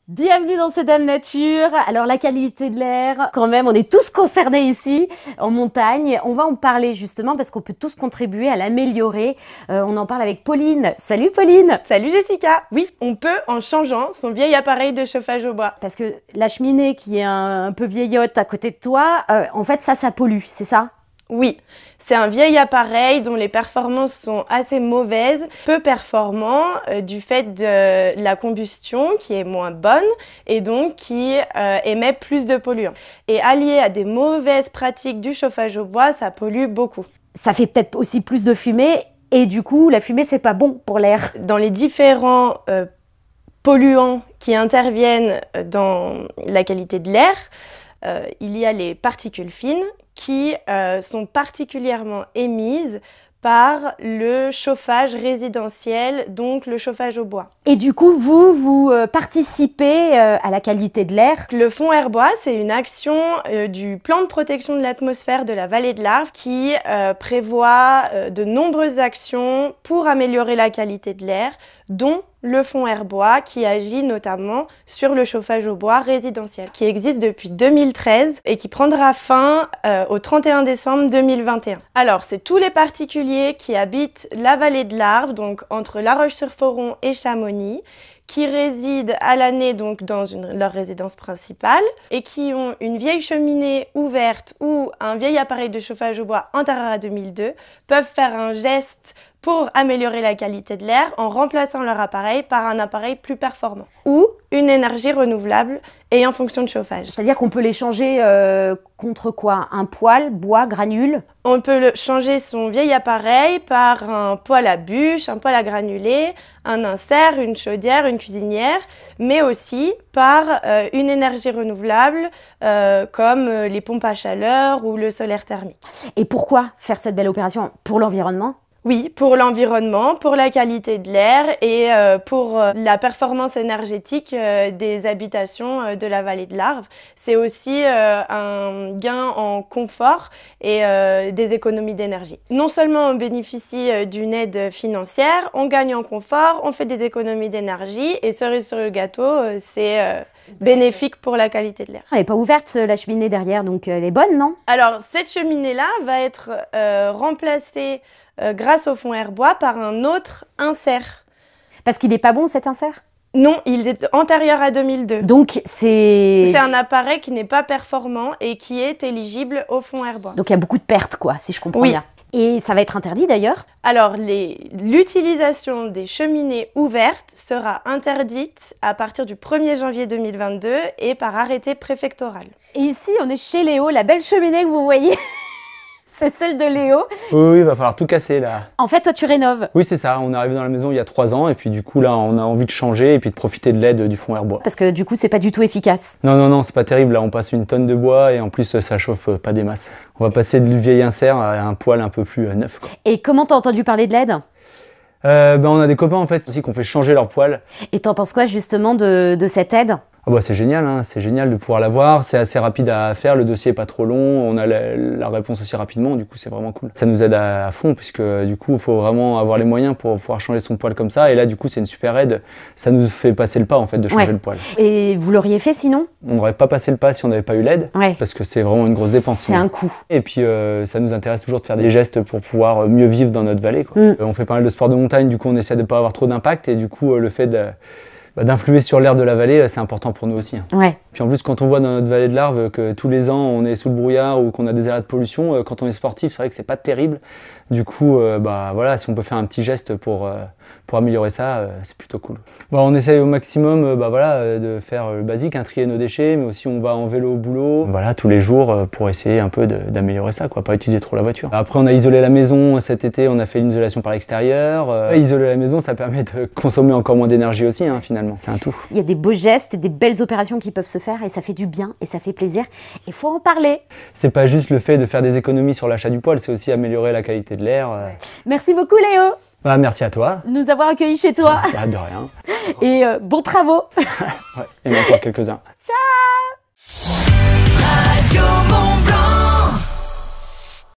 Bienvenue dans ce Dame Nature. Alors la qualité de l'air, quand même, on est tous concernés ici en montagne. On va en parler justement parce qu'on peut tous contribuer à l'améliorer. On en parle avec Pauline. Salut Pauline. Salut Jessica. Oui, on peut en changeant son vieil appareil de chauffage au bois. Parce que la cheminée qui est un peu vieillotte à côté de toi, en fait ça pollue, c'est ça ? Oui, c'est un vieil appareil dont les performances sont assez mauvaises, peu performant du fait de la combustion qui est moins bonne et donc qui émet plus de polluants. Et allié à des mauvaises pratiques du chauffage au bois, ça pollue beaucoup. Ça fait peut-être aussi plus de fumée et du coup la fumée c'est pas bon pour l'air. Dans les différents polluants qui interviennent dans la qualité de l'air, il y a les particules fines qui sont particulièrement émises par le chauffage résidentiel, donc le chauffage au bois. Et du coup, vous participez à la qualité de l'air. Le fonds Airbois, c'est une action du plan de protection de l'atmosphère de la vallée de l'Arve qui prévoit de nombreuses actions pour améliorer la qualité de l'air, dont le fonds Airbois qui agit notamment sur le chauffage au bois résidentiel, qui existe depuis 2013 et qui prendra fin au 31 décembre 2021. Alors, c'est tous les particuliers qui habitent la vallée de l'Arve, donc entre La Roche-sur-Foron et Chamonix, qui résident à l'année donc dans leur résidence principale et qui ont une vieille cheminée ouverte ou un vieil appareil de chauffage au bois antérieur à 2002, peuvent faire un geste pour améliorer la qualité de l'air en remplaçant leur appareil par un appareil plus performant ou une énergie renouvelable et en fonction de chauffage. C'est-à-dire qu'on peut les changer contre quoi? Un poêle, bois, granule? On peut changer son vieil appareil par un poêle à bûche, un poêle à granulés, un insert, une chaudière, une cuisinière, mais aussi par une énergie renouvelable comme les pompes à chaleur ou le solaire thermique. Et pourquoi faire cette belle opération? Pour l'environnement? Oui, pour l'environnement, pour la qualité de l'air et pour la performance énergétique des habitations de la vallée de l'Arve. C'est aussi un gain en confort et des économies d'énergie. Non seulement on bénéficie d'une aide financière, on gagne en confort, on fait des économies d'énergie et cerise sur le gâteau, c'est bénéfique pour la qualité de l'air. Elle n'est pas ouverte la cheminée derrière, donc elle est bonne, non? Alors cette cheminée-là va être remplacée grâce au fonds Airbois par un autre insert. Parce qu'il n'est pas bon cet insert? Non, il est antérieur à 2002. Donc c'est un appareil qui n'est pas performant et qui est éligible au fonds Airbois. Donc il y a beaucoup de pertes, quoi, si je comprends oui. bien. Et ça va être interdit d'ailleurs? Alors, l'utilisation des cheminées ouvertes sera interdite à partir du 1er janvier 2022 et par arrêté préfectoral. Et ici, on est chez Léo, la belle cheminée que vous voyez. C'est celle de Léo. Oui, il va falloir tout casser là. En fait, toi, tu rénoves. Oui, c'est ça. On est arrivé dans la maison il y a 3 ans et puis du coup, là, on a envie de changer et puis de profiter de l'aide du fonds Airbois. Parce que du coup, c'est pas du tout efficace. Non, c'est pas terrible. Là, on passe une tonne de bois et en plus, ça chauffe pas des masses. On va passer du vieil insert à un poêle un peu plus neuf, quoi. Et comment t'as entendu parler de l'aide? On a des copains en fait aussi qui ont fait changer leur poêle. Et t'en penses quoi justement de cette aide? Ah bah c'est génial, hein. C'est génial de pouvoir l'avoir, c'est assez rapide à faire, le dossier est pas trop long, on a la réponse aussi rapidement, du coup c'est vraiment cool. Ça nous aide à fond puisque du coup il faut vraiment avoir les moyens pour pouvoir changer son poêle comme ça et là du coup c'est une super aide, ça nous fait passer le pas en fait de changer le poêle. Et vous l'auriez fait sinon? On n'aurait pas passé le pas si on n'avait pas eu l'aide, parce que c'est vraiment une grosse dépense. C'est un coût. Et puis ça nous intéresse toujours de faire des gestes pour pouvoir mieux vivre dans notre vallée, quoi. On fait pas mal de sport de montagne, du coup on essaie de pas avoir trop d'impact et du coup le fait d'influer sur l'air de la vallée, c'est important pour nous aussi. Puis en plus, quand on voit dans notre vallée de l'Arve que tous les ans on est sous le brouillard ou qu'on a des alertes de pollution, quand on est sportif, c'est vrai que c'est pas terrible. Du coup, voilà, si on peut faire un petit geste pour améliorer ça, c'est plutôt cool. On essaye au maximum de faire le basique, trier nos déchets, mais aussi on va en vélo au boulot, voilà, tous les jours pour essayer un peu d'améliorer ça, quoi, pas utiliser trop la voiture. Après, on a isolé la maison cet été, on a fait une isolation par l'extérieur. Isoler la maison, ça permet de consommer encore moins d'énergie aussi, hein, finalement, c'est un tout. Il y a des beaux gestes et des belles opérations qui peuvent se faire et ça fait du bien et ça fait plaisir. Il faut en parler. C'est pas juste le fait de faire des économies sur l'achat du poêle, c'est aussi améliorer la qualité de l'air. Merci beaucoup Léo. Merci à toi. De nous avoir accueillis chez toi. De rien. Et bons travaux. Il y en a encore quelques-uns. Ciao. Radio